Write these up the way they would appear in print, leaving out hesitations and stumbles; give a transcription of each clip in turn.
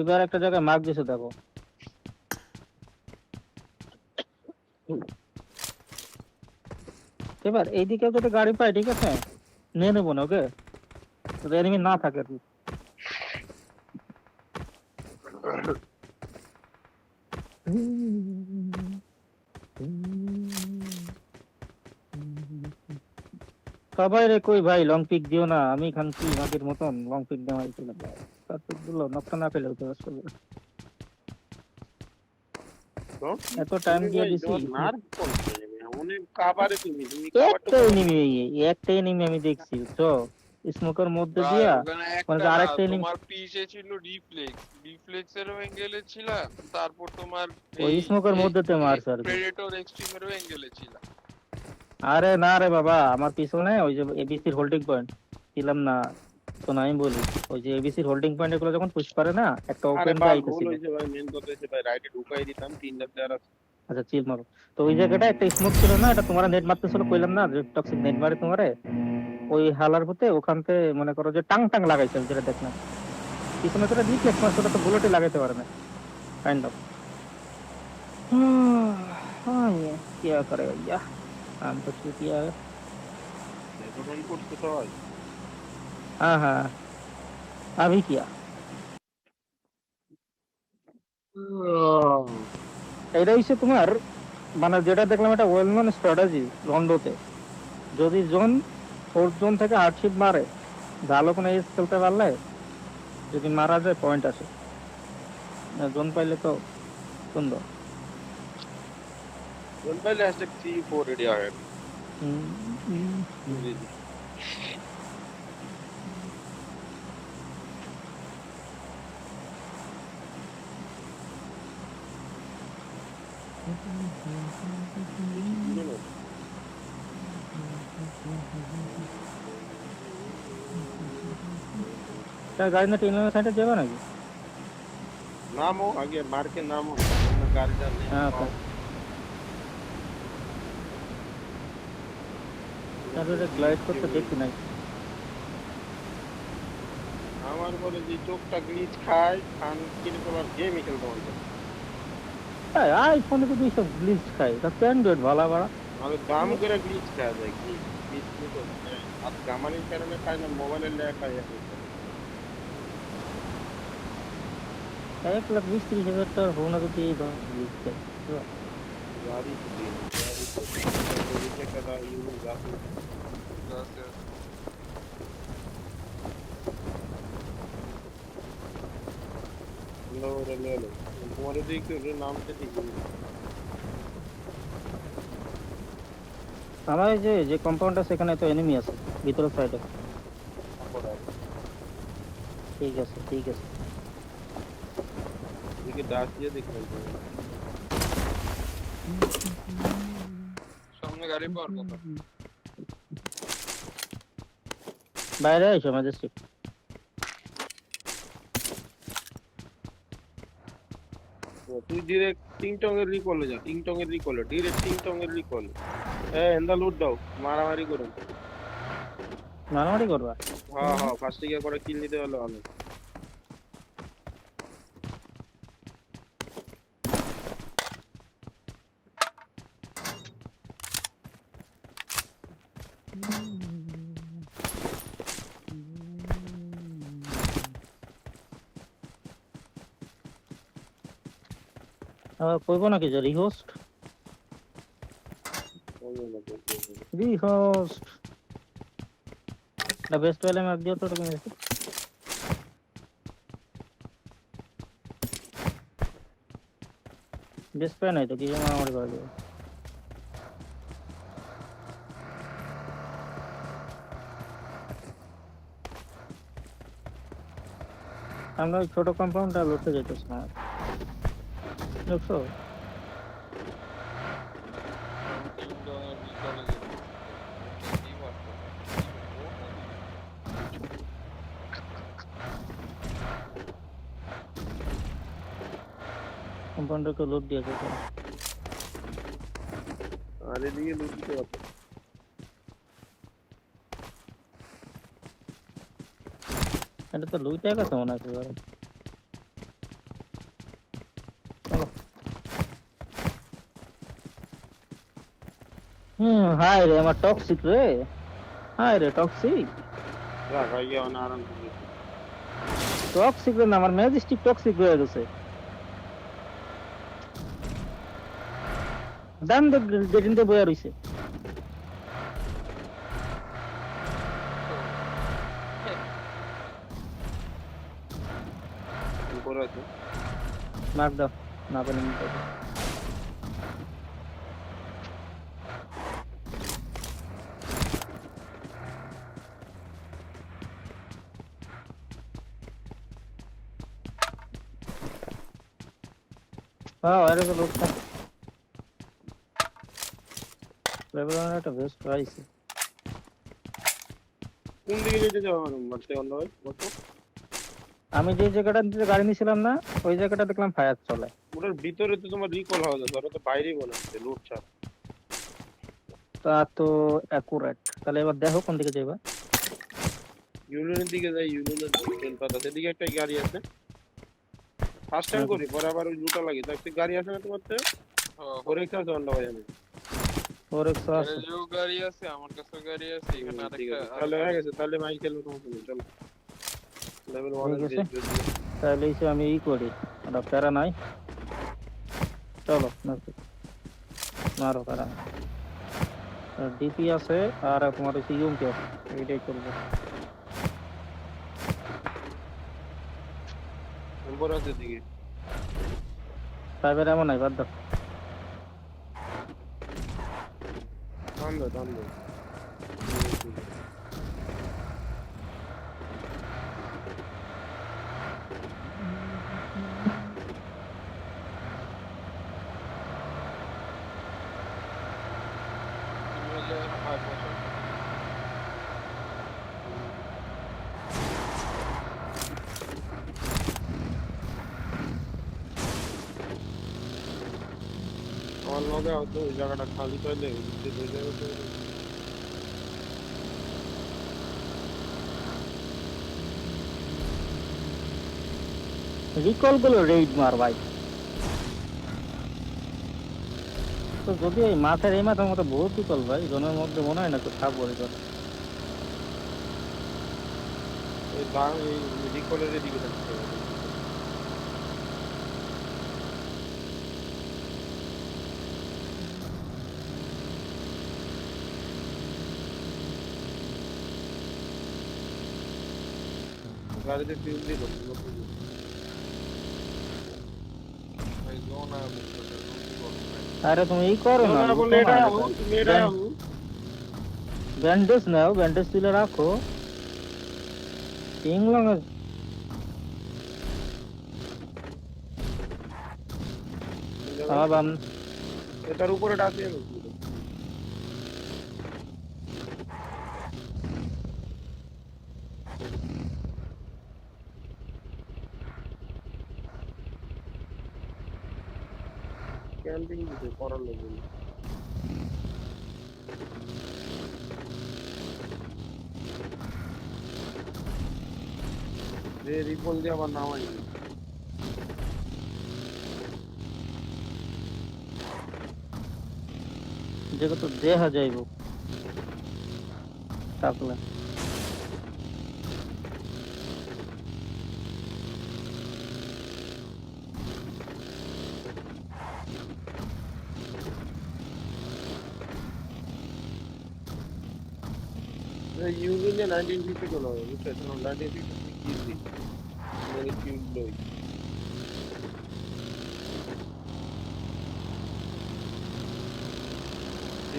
এবার একটা জায়গায় মার্ক দিছে দেখো। এবার এইদিকে যদি গাড়ি পাই ঠিক আছে নিয়ে নেবো না, ওকে, যদি এনিমি না থাকে আর কি। সবাই রে কই ভাই লং পিক দিও না, আমি খানকি মাগের মতন লং পিক দেওয়া হয়েছিল, তার পিক গুলো নকশা না পেলে হতে আসলে এত টাইম দিয়ে দিছি। একটা এনিমি আমি দেখছি বুঝছো, স্মোকের মধ্যে দিয়া মানে আরেকটা এনিমি তোমার পিছে ছিল রিফ্লেক্সেরও অ্যাঙ্গেলে ছিল, তারপর তোমার ওই স্মোকের মধ্যে তে মারছে আর কি। প্রেডেটর এক্সট্রিমেরও অ্যাঙ্গেলে ছিল। আরে না রে বাবা, আমার পিছনে ওই যে এবিসির হোল্ডিং পয়েন্ট ছিলাম না তো, আমি বলি ওই যে এবিসির হোল্ডিং পয়েন্ট এগুলো যখন পুশ করে না একটা ওপেন কে আইতেছিল। আচ্ছা চিল মারো। তো ওই জায়গাটা একটা স্মোক ছিল না, এটা তোমার নেট মারতেছিল কইলাম না যে টক্সিক নেট মারে তোমারে, ওই হালার হতে ওখানতে মনে করো যে টাং টাং লাগাইছে যেটা দেখলাম পিছনে, তো রিফ্লেক্স মারছে, ওটা তো বুলেটই লাগাইতে পারে না কাইন্ড অফ। क्या करे भैया, काम तो शुरू किया है। हाँ हाँ अभी किया। এটা হচ্ছে তোমার মানে যেটা দেখলাম এটা ওয়েল নন স্ট্র্যাটেজি রন্ডোতে, যদি জোন 4th জোন থেকে হার্ডশিপ মারে ভালো কোনো এজ খেলতে পারলে যদি মারা যায় পয়েন্ট আসে, জোন পাইলে তো সুন্দর। গাড়ি না টেন সাইডে যাবে নাকি? নামো আগে মার্কে নামো, গাড়িটা হ্যাঁ তাহলে গ্লাইড করতে দেখি নাই। আমার বলে যে চোখটা গ্লিচ খায় খান কিন্তু আবার গেমই খেলতে পারবে। আইফোনে তো এইসব গ্লিচ খাই, তা অ্যান্ড্রয়েড ভালো বাড়া আমি দাম করে গ্লিচ খাওয়া যায় কি গ্লিচ তো আর গামানির কারণে খাই না, মোবাইলের লেখা খাই এখন 1,20,30,000 টাকার ফোন আছে তো এই গ্লিচ খাই গাড়ি দিন গাড়ি ইউজ গাড়ি লো রে লো তোমারে দেখতে নামটা ঠিক আমার যে যে কম্পাউন্ড আছে সেখানে তো এনিমি আছে ভিতরের সাইডে। ঠিক আছে ঠিক আছে এদিকে দাঁত দিয়ে দেখবেন সামনে গাড়ি পাওয়ার কথা। বাইরে আইসো ম্যাজেস্টিক। তুই ডিরেক্ট টিংটংয়ের রিকলে যা, টিংটংয়ের রিকলে ডিরেক্ট টিংটংয়ের রিকলে এন্দা লুট দাও মারামারি করো। মারামারি করবা? হ্যাঁ হ্যাঁ ফার্স্ট গিয়ে করে কিল নিতে হলো অনেক। কইব নাকি যে রিহোস্ট রিহোস্ট না বেস্ট ভ্যালি ম্যাপ দিও তো তুমি। বেস্ট প্যান নাই তো কি মারামারি করা যাবে। আমরা ওই ছোট কম্পাউন্ডটা লড়তে যেতেছি না দেখছো। কম্পাউন্ডারকে লোড দিয়েছে তো। আর এদিকে লুট দিতে পারতো। এটা তো লুইটা গেছে মনে হচ্ছে এবারে। চলো। হাই রে আমার টক্সিক রে। হাই রে টক্সিক। যা ভাইয়া অন আরাম করে। টক্সিক রে না, আমার ম্যাজিস্টিক টক্সিক হয়ে গেছে। দাম দেখ গেটিনতে বইয়া রইছে। উপরে আছে। মার দাও, না পারি নিতে হবে। হ্যাঁ আরে তো লোকটা লেভেলের একটা বেস্ট পাইছে। কোন দিকে যেতে যাবো ম্যাডাম? বাড়তে অন্য হয় বসো। আমি যে জায়গাটা দিয়ে গাড়ি নিয়েছিলাম না, ওই জায়গাটা দেখলাম ফায়ার চলে। ওটার ভিতরে তো তোমার রিকল হাউস আছে, ওটা তো বাইরেই মনে হচ্ছে লুট ছাড়া। তা তো অ্যাকুরেট। তাহলে এবার দেখো কোন দিকে যাইবা। ইউনিয়নের দিকে যাই, ইউনিয়নের ট্রেন পাতা সেদিকে একটা গাড়ি আছে। ফার্স্ট টাইম করি, পরে আবার ওই লুটা লাগে। তো একটা গাড়ি আছে না তোমার তো? ওরে একটা আছে অন্য ভাই আমি। ওর একশো আছে। গ্যারেজেও গাড়ি আছে, আমার কাছেও গাড়ি আছে, এখানে ঠিক আরেকটা আছে, তাহলে হয়ে গেছে। তাহলে মাইক খেলবো সমস্যা নেই, চলো। লেভেল 1 ঠিক এর আছে। তাহলে এসে আমি করি, ওটা প্যারা নাই। চলো মারো প্যারা। ডিপি আছে আর তোমার হচ্ছে ইউমপি আছে, এইটাই করবো। নম্বর আছে দিকে। সাইবার এমন নাই, বাদ দাও। টান দাও, টান দাও। আমার লগে হয়তো ওই জায়গাটা খালি পাইলে ওই জায়গাতে রিকল গুলো রেড মার ভাই। তো যদি এই মাথার এই মাথার মতো বহুত রিকল ভাই, জনের মধ্যে মনে হয় না তো থাকবো রিকল। ওই দাম এই রিকলের দিকে থাকতে হবে। গাড়িতে ফিউল দিল আরে তুমি এই করো না, না বলে এটা তুমি এটা ব্যান্ডেজ নাও, ব্যান্ডেজ তুলে রাখো। ইংলং এটার উপরে ডাকে ক্যাম্পিং দিতে করার লোক নেই। যে রিপন দিয়ে আবার নামাই যেগুলো তো দেখা যাইব থাকলে। ইউনিয়নে 1950 কোন হবে বুঝছো? 1950 কিসি মানে ফিউল লই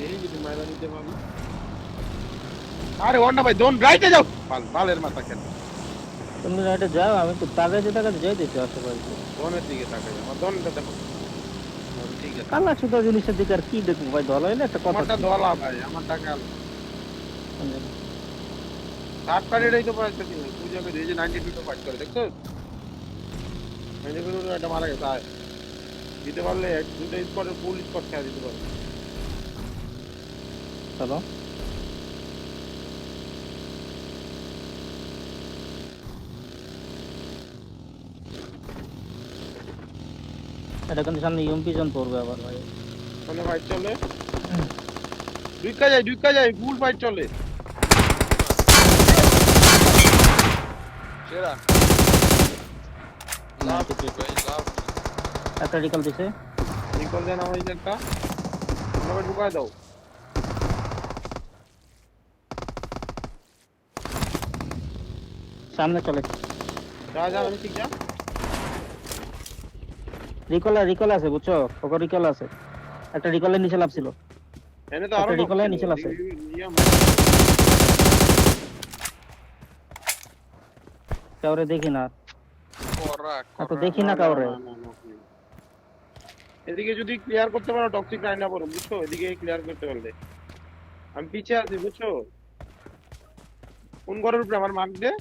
এই যদি মাইরা নিতে পারবো। আরে ওন্ডা ভাই দোন রাইটে যাও বালের মাথা কেন তুমি রাইটে যাও, আমি তো তাকাইতে তাকাইতে যাইতেছি আশেপাশে। দোনের দিকে তাকাই আমার দোনটা দেখো। ঠিক আছে কালা সুতা জিনিসের দিকে আর কি দেখবো ভাই, ধলা হইলে একটা কথা আমারটা ধলা ভাই আমার টাকা থার্ড পার্টিটাই তো পয়সা দিন পূজাকে দিয়ে 92 তো ফাইট করে দেখছো 92 একটা মারা গেছে দিতে পারলে এক দুটো স্পটের ফুল স্পট খেলা দিতে পারবে। চলো এটা কিন্তু সামনে ইউএমপি জন পড়বে আবার ভাই। ওখানে ফাইট চলে, ঢুকা যায় ফুল ফাইট চলে। সেরা না, লাভ ঠিক আছে। ভাই লাভ। একটা রিকল দিছে, রিকল দেন আমার একটা, আমাকে ঢুকায় দাও। সামনে চলে। যা যা আমি ঠিক যা। রিকল আছে বুঝছো, ওকে রিকল আছে। একটা রিকলের নিচে লাভ ছিল। এনে তো একটা আরো রিকলের নিচে আছে। কাউরে দেখি না, করা আর তো করা দেখি না কাউরে। এদিকে যদি ক্লিয়ার করতে পারো টক্সিক লাইন না পড়ো, বুঝছো? এদিকে ক্লিয়ার করতে পারলে আমি পিছে আছি, বুঝছো? কোন ঘরের উপরে আমার মার্ক দে।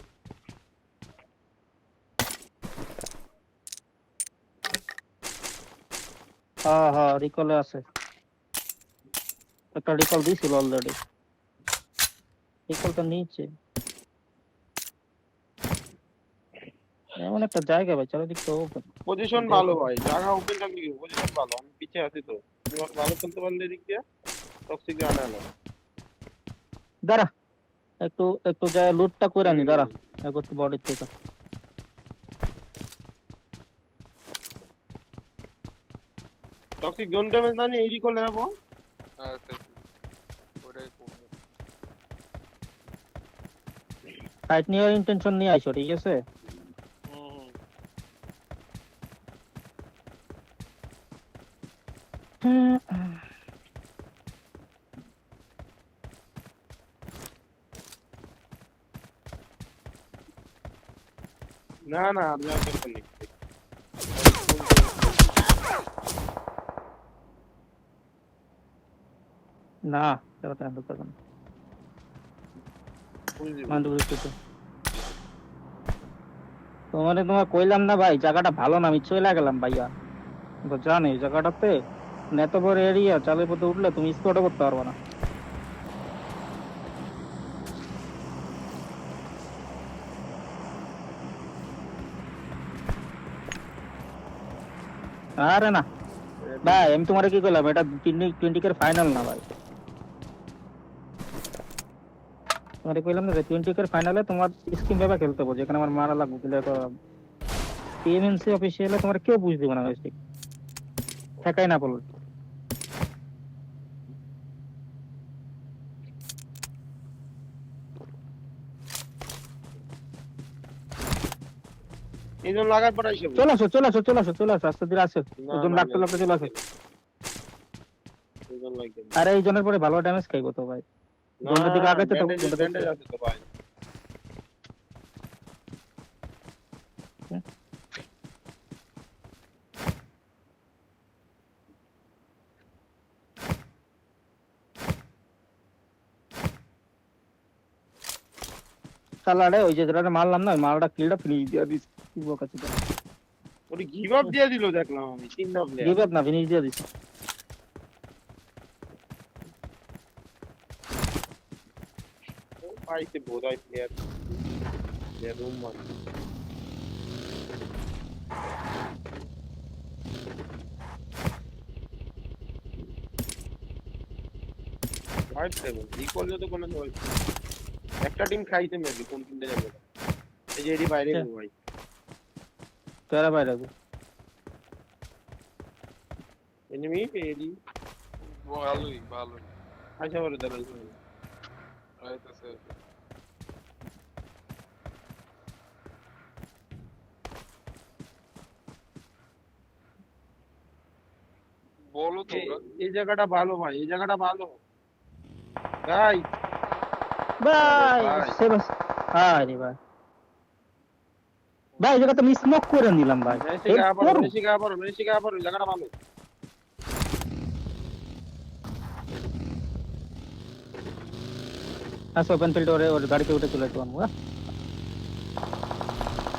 হ্যাঁ হ্যাঁ রিকলে আছে, একটা রিকল দিছিল অলরেডি। রিকলটা নিচে এমন একটা জায়গা ভাই, চারিদিকটা ওপেন। পজিশন ভালো ভাই, জায়গা ওপেন থাকলে কি পজিশন ভালো, আমি পিছে আছি তো। তুমি ভালো খেলতে পারলে এদিক দিয়ে টক্সিক রানা না। দাঁড়া একটু একটু যায় লুটটা করে নি, দাঁড়া একটু বডির থেকে। টক্সিক জোন ড্যামেজ না নিয়ে এই রিকল নেবো। আচ্ছা ওটাই করবো। ফাইট নিয়ে ইন্টেনশন নিয়ে আইছো, ঠিক আছে? হুম না না আর যাওয়ার দরকার নেই। না এটা হ্যান্ডেল করবেন বুঝলি তোমার কইলাম না ভাই, জায়গাটা ভালো না, আমি চলে গেলাম ভাইয়া। তো জানি জায়গাটাতে এত বড় এরিয়া, চালের পথে উঠলে তুমি স্পটও করতে পারবে না। আরে না ভাই, আমি তোমারে কি কইলাম, এটা 20 এর ফাইনাল না ভাই। তোমারে কইলাম না যে 20 এর ফাইনালে তোমার স্কিম ভাবে খেলতে হবে, যেখানে আমার মারা লাগবে। কিন্তু তো টিএমএনসি অফিসিয়ালে তোমার কেউ বুঝ দিবে না, ঠিক ঠেকাই না বলবে। এই জন্য লাগার পর আইসে চলে আসো আস্তে ধীরে আসো, ওজন লাগতে লাগতে চলে আসো। আরে এই জনের পরে ভালো ড্যামেজ খাইবো তো ভাই, জনের দিকে আগাইতে থাকো। ব্যান্ডেজ আছে তো ভাই। সালারে ওই যে যেটা মারলাম না, ওই মালটা কিলটা ফিনিশ দিয়ে দিস। কি বকাছি তো, ওরে গিভ আপ দিয়ে দিল দেখলাম আমি, তিনটা প্লেয়ার। গিভ আপ না, ফিনিশ দিয়ে দিস। পাইছে বোধহয় প্লেয়ার, প্লেয়ার রুম মার। হোয়াইট সেভেন রিকল যত কোনো হয় একটা টিম খাইছে মেবি, কোন টিমটা যাবে। এই যে এডি বাইরে গো ভাই, কেরা বাইরে গো এনিমি এডি ভালোই ভালোই আচ্ছা বলে দাঁড়াই। আইতাছে। বলো তোমরা। এই জায়গাটা ভালো ভাই, এই জায়গাটা ভালো ভাই। ভাই ভাই। সেবাস আরে ভাই, ভাই এই জায়গাটা আমি স্মোক করে নিলাম ভাই। মেসিকা আবার ওই জায়গাটা ভালো। আচ্ছা ওপেন ফিল্ড ওর গাড়িতে উঠে চলে যেতাম।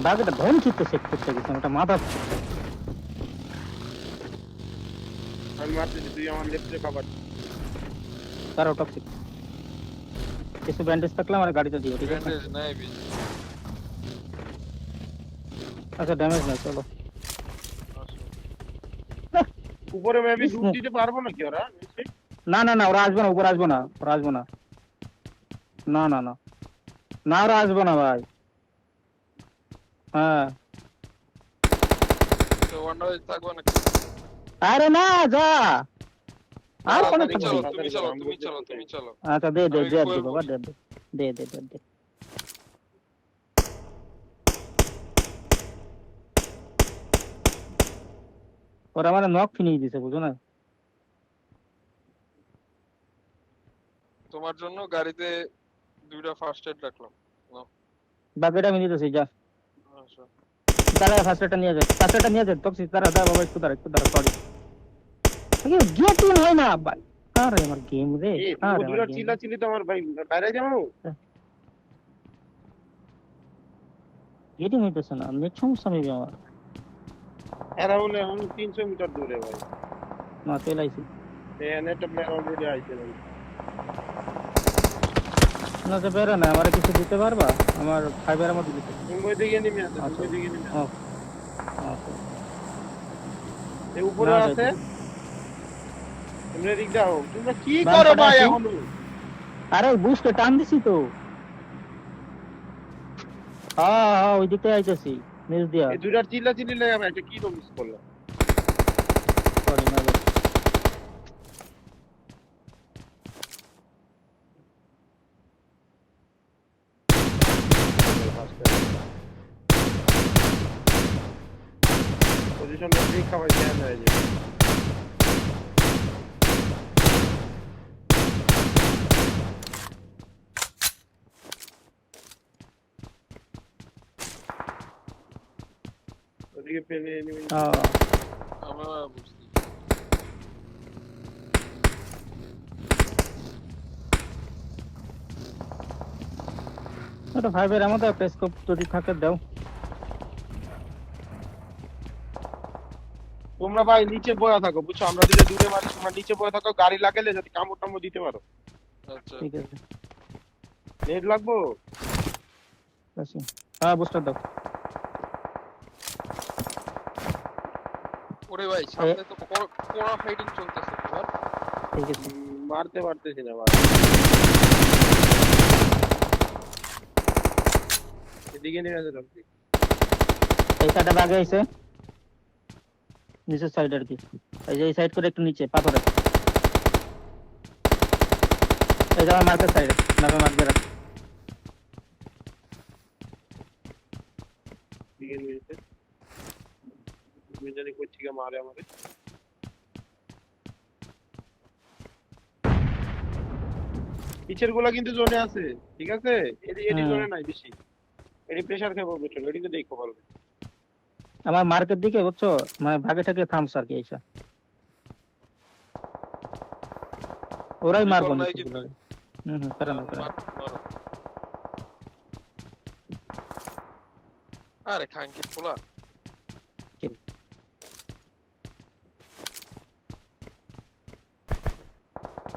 বাকিটা ধন চিত্ত সেট করতে গেছে, ওটা মাথা আমি মারতেছি, তুই আমার লেফটে কভার। তারও টক্সিক কিছু ব্যান্ডেজ থাকলে আমার গাড়িতে দিও, ঠিক আছে? ব্যান্ডেজ নাই বেশি। আচ্ছা ড্যামেজ নাই, চলো। আসো। উপরে মেবি ইস, লুট দিতে পারবো নাকি ওরা নিচে? না না না, ওরা আসবে না, উপরে আসবে না, ওরা আসবে না। না না না না, ওরা আসবে না ভাই। হ্যাঁ, তো ওয়ান্ডার থাকবো নাকি? আরে না, যা আর কোনে তুমি থাকবি? চলো, তুমি চলো, তুমি চলো, তুমি চলো। আচ্ছা দে দে আমি দে কই দে বাবা, বলি? দে দে দে দে দে দে। ওরা মানে নক ফিনিশ দিছে, বুঝো না? তোমার জন্য গাড়িতে 2টা ফার্স্ট এড রাখলাম। নাও। বাকিটা আমি দিতেছি, যা। আসো। তারা ফার্স্ট এডটা নিয়ে যায়, ফার্স্ট এডটা নিয়ে যায় টক্সিক, তারা দা বাবা, একটু দাঁড়া, সরি। গেট ইন হয় না ভাই। আরে আমার গেম রে, এই আরে আমার দুরা গেম। চিল্লা চিল্লি তো আমার ভাই বাইরে যাবো। গেট ইন হইতেছে না, নেট সমস্যা মেবি আমার। এরা হলে এখন 300 মিটার দূরে ভাই। না চলে আইছি। নেটটা প্লেয়ার অলরেডি আইছে ভাই। না যে বেরো না, আমার কিছু দিতে পারবা? আমার ফাইবারের মধ্যে দিতে। তুমি ওইদিকে নেমে আসো, তুমি আচ্ছা। ওইদিকে নেমে ও, আসো। আচ্ছা। এই উপরে না, আছে। যাইতেছি। তোমরা দিক যাও, তোমরা কি বাম করো সাইডে ভাই আছি। এখন? আরে বুঝতে টান দিছি তো। হ্যাঁ হ্যাঁ, ওই দিকটাই আইতেছি, নিচ দিয়া। এই দুইটার চিল্লা চিল্লি লাগে আমি একটা কি তো মিস করলাম। সরি না ভাই। পজিশনটা ঠিক খাবার খেয়াল হয়ে যায়। ওদিকে পেলে এনিমি। হ্যাঁ, আমরা বুঝছি। ওটা ফাইবারের মধ্যে একটা স্কোপ যদি থাকে দাও। তোমরা ভাই নিচে বয়া থাকো, বুঝছো? আমরা যদি দূরে মারি, তোমরা নিচে বয়া থাকো, গাড়ি লাগালে যাতে কামড় টামড় দিতে পারো। আচ্ছা। ঠিক আছে, নেট লাগবো। আচ্ছা। হ্যাঁ, বুস্টার দাও। ওরে ভাই, সামনে তো কোরা ফাইটিং চলতেছে তোমার। ঠিক আছে। মারতে পারতেছি না ভাই। এদিকে নেমে আসো আপনি। এই সাইডে বাগে আইছে, নিচের সাইড আর কি। এই যে এই সাইড করে একটু নিচে পাথরে, এই যে আমার মার্কেট সাইডে, নামে মার্কেট রাখ। এদিকে নেমে এসে তুমি জানি কই থেকে মারে আমাকে। পিছের গুলা কিন্তু জোনে আছে, ঠিক আছে? এডি জোনে নাই বেশি। এডি প্রেসার খাবো, বুঝছো? এডিকে দেখো ভালো। আমার মার্কেট দিকে, বুঝছো, মানে ভাগে থেকে থামস আর কি এইসা। ওরাই মারবো নাই নিচে কিন্তু। গুলো। করে না, করে না। মারো। আরে খাঙ্কি পোলা।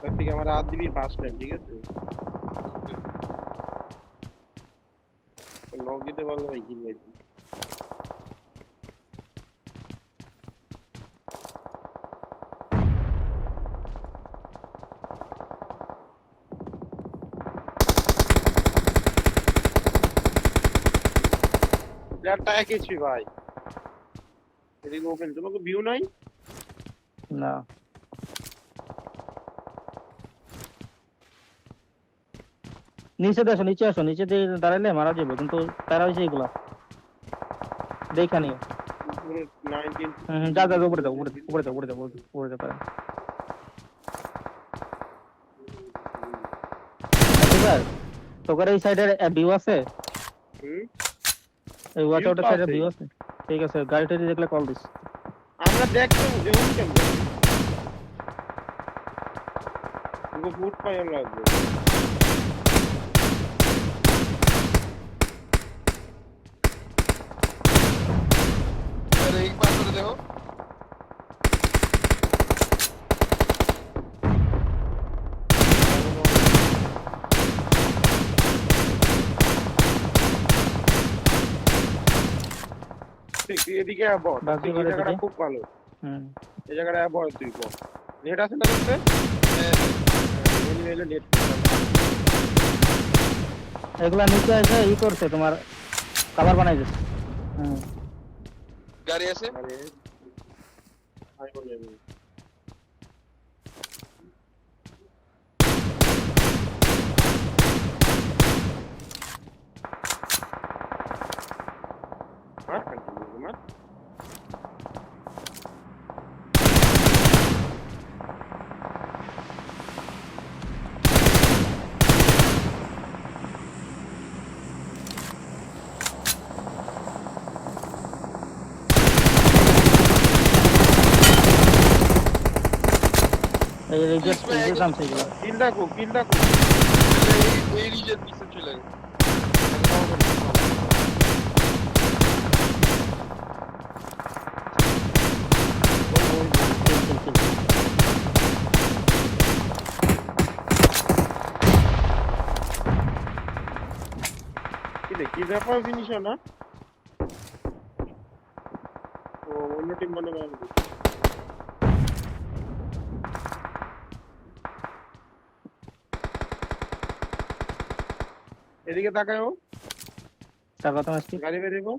তার থেকে আমার হাত দিবি ফার্স্ট টাইম, ঠিক আছে? নক দিতে পারলে ভাই কি ভাই। প্লেয়ারটা একই ছিল ভাই। এদিকে ওপেন, তোমাকে ভিউ নাই? না, নিচে আসো, নিচে আসো, নিচে দিয়ে দাঁড়াইলে মারা যাবে, কিন্তু তারা হয়েছে এগুলা দেখা নিও। 19 যা যা, উপরে যাও, উপরে উপরে যাও, উপরে যাও, উপরে যাও, পারেন। এবার তোকার এই সাইডের ভিউ আছে, এই ওয়াচ আউটের সাইডে ভিউ আছে। ঠিক আছে, গাড়িটা দেখলে কল দিস। আমরা দেখতে দেখুন কেন तुमको फूड फायर লাগবে। अरे एक बात तो देखो। তুই এদিকে বল বাকি এই ঘরের জায়গাটা দিকে। খুব ভালো হুম এই জায়গাটা বল তুই বল নেট আছে না তোর এনিমেলে নেট এগুলা নিচে এসে ই করছে তোমার কভার বানাই দিচ্ছে। হুম গাড়ি আছে আরে হাই বলে মার কন্টিনিউ মার এই রিজেক্ট রিজেক্ট নামছে এগুলো। কিল ডাকো এই রিজের পিছে চলে গেছে কিল কিল কিল। কি ব্যাপার জিনিস না ও অন্য টিম মনে হয় এদিকে তাকাও টাকা তো আসছে গাড়ি বেরিয়ে গো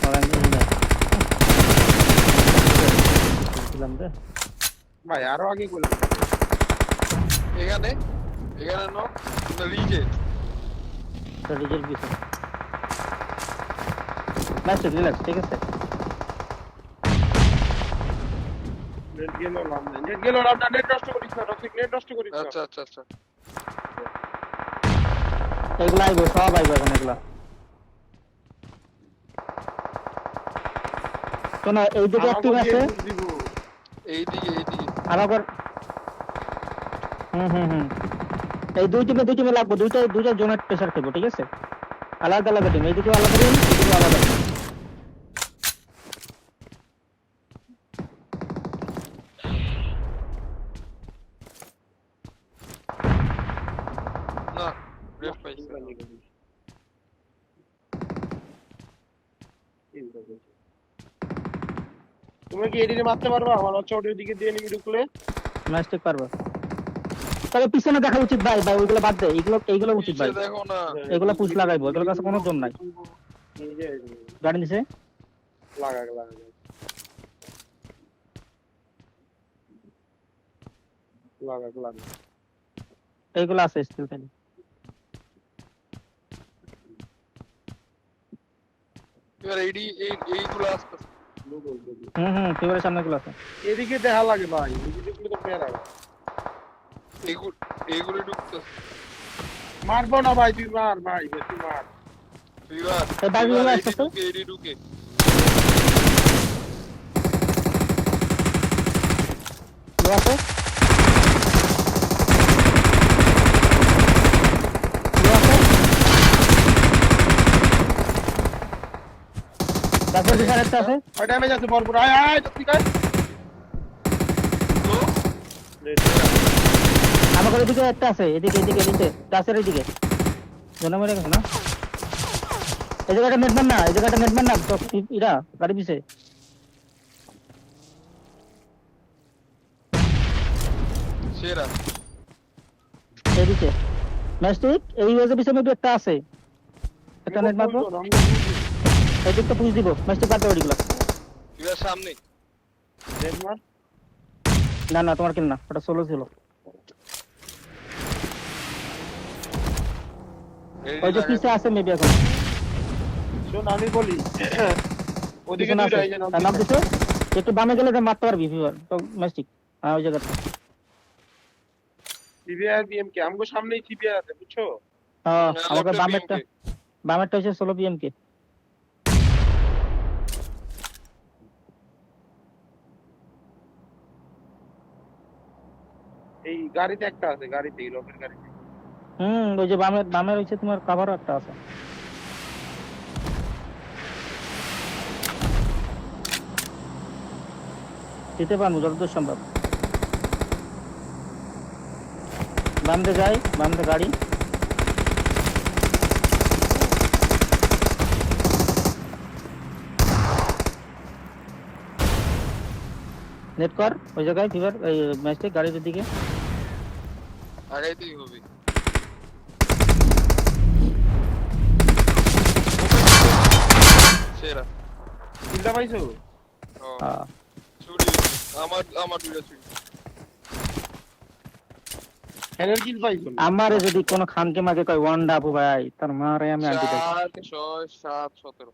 অরেঞ্জ দিলাম রে। ভাই আরো আগে বলে এখানে এখানে নো রিজে রিজেক্ট দিছে। নাইস রিল্যাক্স ঠিক আছে। নেট গেল লাভ না নেট নষ্ট করিস না টক্সিক নেট নষ্ট করিস না আচ্ছা আচ্ছা আচ্ছা এগুলা আইবো সব আইবো এখন এগুলা। শোনো এই দিকে আমাকে টিম আছে দিব এইদিকে আমাদের। হুম এই দুই টিমে লাগবো দুইটা জোনের প্রেসার খেলবো ঠিক আছে। আলাদা আলাদা টিম এইদিকে আলাদা টিম এইদিকে আলাদা টিম। না রেফ পাইছে তুমি কি এদিকে মারতে পারবা আমার হচ্ছে ওদের দিকে দিয়ে নিবি ঢুকলে ম্যাচ ঠিক পারবো। তবে পিছনে দেখা উচিত ভাই ভাই ওইগুলো বাদ দে এইগুলো উচিত ভাই। পিছে দেখো না এগুলো পুশ লাগাইবো এগুলোর কাছে কোনো জোন নাই। গাড়ি নিচে লাগা এইগুলো আছে স্টিল খালি। এবার এইগুলো আসতেছে ফিভারের সামনে গুলো আছে। এদিকে দেখা লাগে ভাই এদিকে দেখলে তো প্লেয়ার হবে এইগুলো ঢুকতেছে মারবো না ভাই তুই মার ভাই বেশি মার ফিভার এই বাকিগুলো আসতেছে। এইডি ঢুকে লো আছে লো আছে তারপর দিশার একটা আছে। ওই ড্যামেজ আছে ভরপুর আয় ঠিক আছে আমাদের এদিকে একটা আছে এদিকে গাছের এদিকে জনা মরে গেছে না। এই জায়গাটা নেটম্যান না তো ইরা গাড়ি পিছে সেরা এদিকে ম্যাস্টিক এই ওয়াজে পিছে মেবি একটা আছে। একটা নেট মারবো এদিকটা পুশ দিব ম্যাস্টিক কাটতে ওইগুলো। ফিভার সামনে নেট মার না তোমার কিল না ওটা সোলো ছিল। ওই যে পিছে আছে মেবি এখন শোন আমি বলি ওদিকে পিছনে দুইটা আছে এই যে তার নাম দিছে একটু বামে গেলে তো মারতে পারবি ফিভার তো ম্যাস্টিক হ্যাঁ ওই জায়গাটা সিবিআর বিএমকে আমগো সামনেই সিবিআর আছে বুঝছো হ্যাঁ আমাকে বামেরটা হচ্ছে সোলো পিএম কে। এই গাড়িতে একটা আছে গাড়িতে লোকের গাড়িতে ওই যে বামের হচ্ছে তোমার কভার একটা আছে। দিতে পারবো যতদূর সম্ভব। বামে যাই বামে গাড়ি নেট কর ওই জায়গায় ফিভার এই ম্যাচটি গাড়ির দিকে। আগাইতেই হবে। সেরা চিন্তা পাইছো? হ্যাঁ ছুরি আমার দুইটা ছুরি। ফ্যানের কিল পাইছো? আমারে যদি কোনো খানকে মাকে কয় ওয়ান ডাবু ভাই তার মারে আমি আনতে 4 6 7 17